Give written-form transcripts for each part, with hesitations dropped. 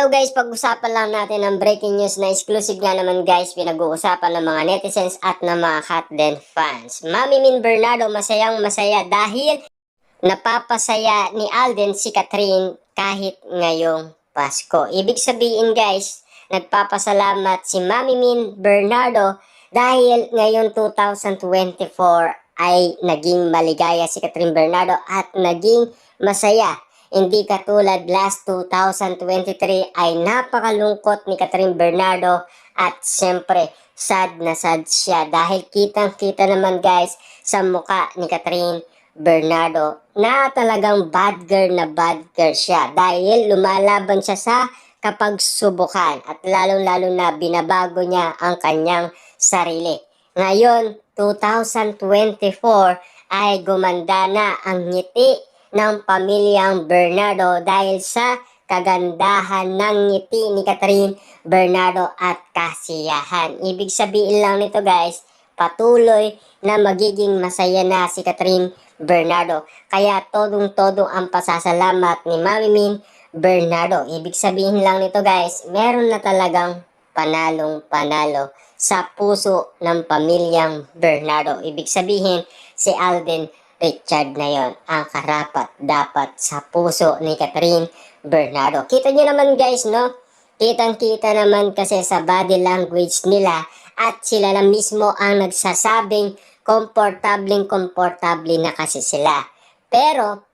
Hello guys, pag-usapan lang natin ang breaking news na exclusive nga naman guys, pinag-uusapan ng mga netizens at ng mga Katden fans. Mami Min Bernardo masayang masaya dahil napapasaya ni Alden si Catherine kahit ngayong Pasko. Ibig sabihin guys, nagpapasalamat si Mami Min Bernardo dahil ngayon 2024 ay naging maligaya si Catherine Bernardo at naging masaya. Hindi katulad last 2023 ay napakalungkot ni Catherine Bernardo at siyempre sad na sad siya dahil kitang-kita naman guys sa muka ni Catherine Bernardo na talagang bad girl siya dahil lumalaban siya sa kapagsubukan at lalong-lalo na binabago niya ang kanyang sarili. Ngayon, 2024 ay gumanda na ang ngiti ng pamilyang Bernardo dahil sa kagandahan ng ngiti ni Catherine Bernardo at kasiyahan. Ibig sabihin lang nito guys, patuloy na magiging masaya na si Catherine Bernardo. Kaya todong-todo ang pasasalamat ni Mami Min Bernardo. Ibig sabihin lang nito guys, meron na talagang panalong-panalo sa puso ng pamilyang Bernardo. Ibig sabihin si Alden Richard na yon ang karapat-dapat sa puso ni Catherine Bernardo. Kita nyo naman guys, no? Kitang-kita naman kasi sa body language nila at sila na mismo ang nagsasabing komportable na kasi sila. Pero,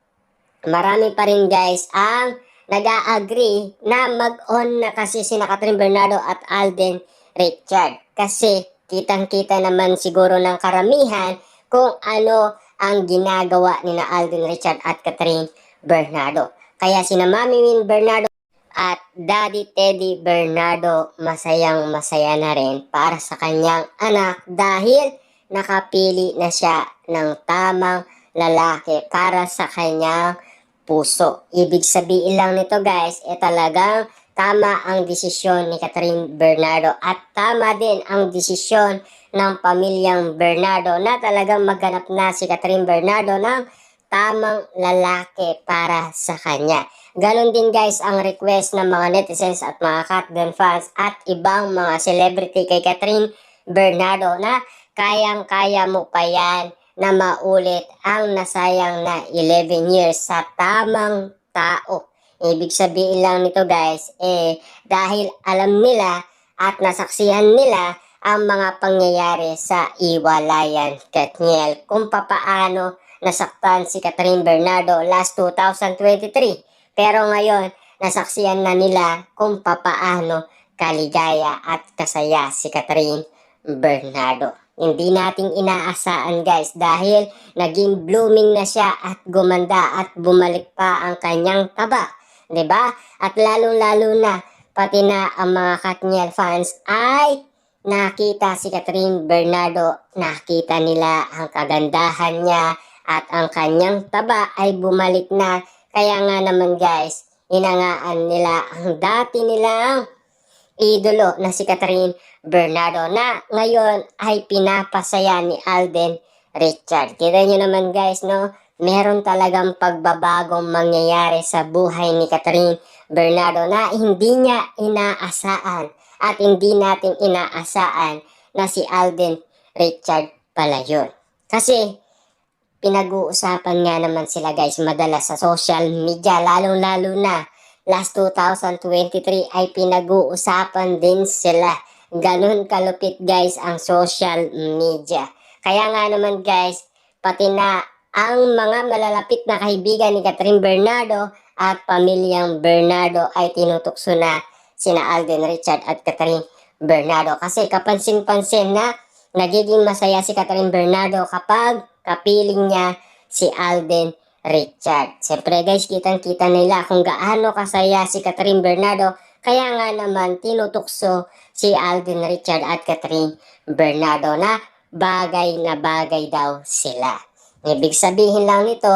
marami pa rin guys ang nag-a-agree na mag-on na kasi sina Catherine Bernardo at Alden Richard. Kasi kitang-kita naman siguro ng karamihan kung ano ang ginagawa ni na Alden Richard at Catherine Bernardo. Kaya sina Mami Min Bernardo at Daddy Teddy Bernardo masayang masaya na rin para sa kanyang anak dahil nakapili na siya ng tamang lalaki para sa kanyang puso. Ibig sabihin lang nito guys, talagang tama ang desisyon ni Catherine Bernardo at tama din ang desisyon ng pamilyang Bernardo na talagang maghanap na si Catherine Bernardo ng tamang lalaki para sa kanya. Ganon din guys ang request ng mga netizens at mga Katden fans at ibang mga celebrity kay Catherine Bernardo na kayang-kaya mo pa yan na maulit ang nasayang na 11 years sa tamang tao. Ibig sabihin lang nito guys, dahil alam nila at nasaksihan nila ang mga pangyayari sa Iwalayan Katniel kung papaano nasaktan si Catherine Bernardo last 2023. Pero ngayon, nasaksihan na nila kung papaano kaligaya at kasaya si Catherine Bernardo. Hindi nating inaasahan guys dahil naging blooming na siya at gumanda at bumalik pa ang kanyang taba. 'Di ba? At lalong-lalo na pati na ang mga Katniel fans ay nakita si Catherine Bernardo, nakita nila ang kagandahan niya at ang kanyang taba ay bumalik na. Kaya nga naman guys, inangaan nila ang dati nilang idolo na si Catherine Bernardo na ngayon ay pinapasaya ni Alden Richard. Kita nyo naman guys, no? Meron talagang pagbabagong mangyayari sa buhay ni Catherine Bernardo na hindi niya inaasahan at hindi natin inaasahan na si Alden Richard pala yun. Kasi pinag-uusapan nga naman sila guys madalas sa social media, lalong-lalo na last 2023 ay pinag-uusapan din sila. Ganun kalupit guys ang social media. Kaya nga naman guys, pati na ang mga malalapit na kaibigan ni Catherine Bernardo at pamilyang Bernardo ay tinutukso na sina Alden Richard at Catherine Bernardo. Kasi kapansin-pansin na nagiging masaya si Catherine Bernardo kapag kapiling niya si Alden Richard. Siyempre guys, kitang-kita nila kung gaano kasaya si Catherine Bernardo. Kaya nga naman tinutukso si Alden Richard at Catherine Bernardo na bagay daw sila. Ibig sabihin lang nito,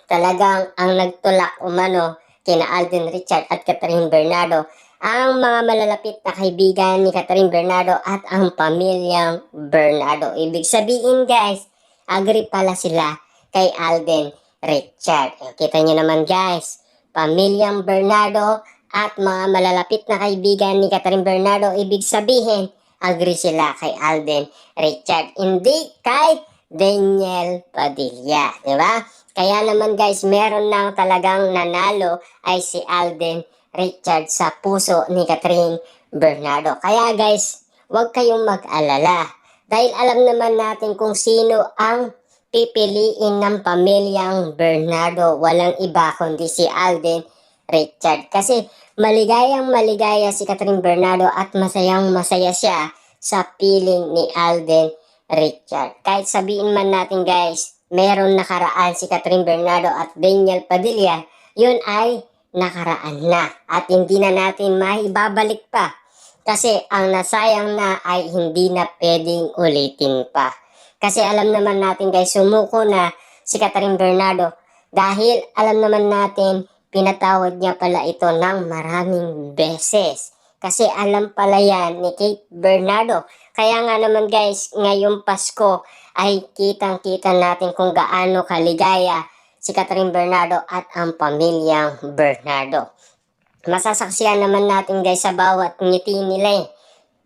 talagang ang nagtulak umano kina Alden Richard at Catherine Bernardo ang mga malalapit na kaibigan ni Catherine Bernardo at ang pamilyang Bernardo. Ibig sabihin guys, agree pala sila kay Alden Richard. Kita nyo naman guys, pamilyang Bernardo at mga malalapit na kaibigan ni Catherine Bernardo, ibig sabihin, agree sila kay Alden Richard, hindi kay Daniel Padilla, di ba? Kaya naman guys, meron nang talagang nanalo ay si Alden Richard sa puso ni Catherine Bernardo. Kaya guys, huwag kayong mag-alala. Dahil alam naman natin kung sino ang pipiliin ng pamilyang Bernardo. Walang iba kundi si Alden Richard. Kasi maligayang maligaya si Catherine Bernardo at masayang masaya siya sa piling ni Alden Richard. Kahit sabihin man natin guys, meron nakaraan si Catherine Bernardo at Daniel Padilla, yun ay nakaraan na at hindi na natin maibabalik pa. Kasi ang nasayang na ay hindi na pwedeng ulitin pa. Kasi alam naman natin guys, sumuko na si Catherine Bernardo dahil alam naman natin pinatawad niya pala ito ng maraming beses. Kasi alam pala yan ni Kate Bernardo. Kaya nga naman guys, ngayong Pasko ay kitang-kita natin kung gaano kaligaya si Catherine Bernardo at ang pamilyang Bernardo. Masasaksihan naman natin guys sa bawat ngiti nila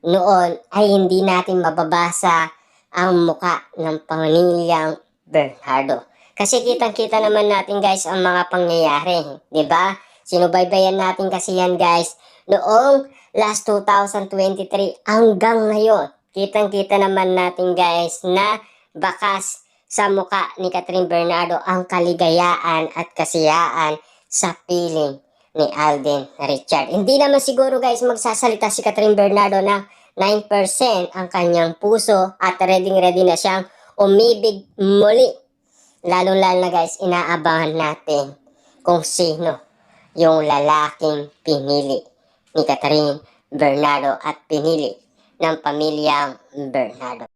noon ay hindi natin mababasa ang muka ng pamilyang Bernardo. Kasi kitang-kita naman natin guys ang mga pangyayari, di ba? Sinubaybayan natin kasi yan guys noong last 2023 hanggang ngayon. Kitang-kita naman natin guys na bakas sa muka ni Catherine Bernardo ang kaligayaan at kasiyaan sa piling ni Alden Richard. Hindi naman siguro guys magsasalita si Catherine Bernardo na 9% ang kanyang puso at ready na siyang umibig muli. Lalo-lalo na guys, inaabangan natin kung sino yung lalaking pinili ni Catherine Bernardo at pinili ng pamilyang Bernardo.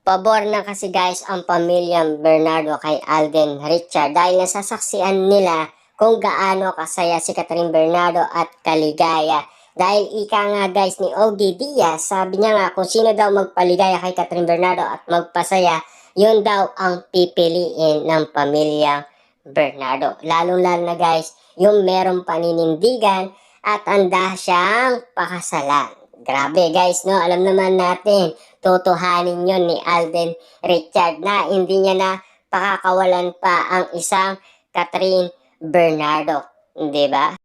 Pabor na kasi guys ang pamilyang Bernardo kay Alden Richard dahil nasasaksihan nila kung gaano kasaya si Catherine Bernardo at kaligaya. Dahil ika nga guys ni Ogie Diaz, sabi niya nga kung sino daw magpaligaya kay Catherine Bernardo at magpasaya, yun daw ang pipiliin ng pamilyang Bernardo. Lalo-lalo na guys, yung merong paninindigan at handa siyang pakasalan. Grabe guys, no? Alam naman natin, tutuhanin yun ni Alden Richard na hindi niya na pakakawalan pa ang isang Catherine Bernardo, di ba?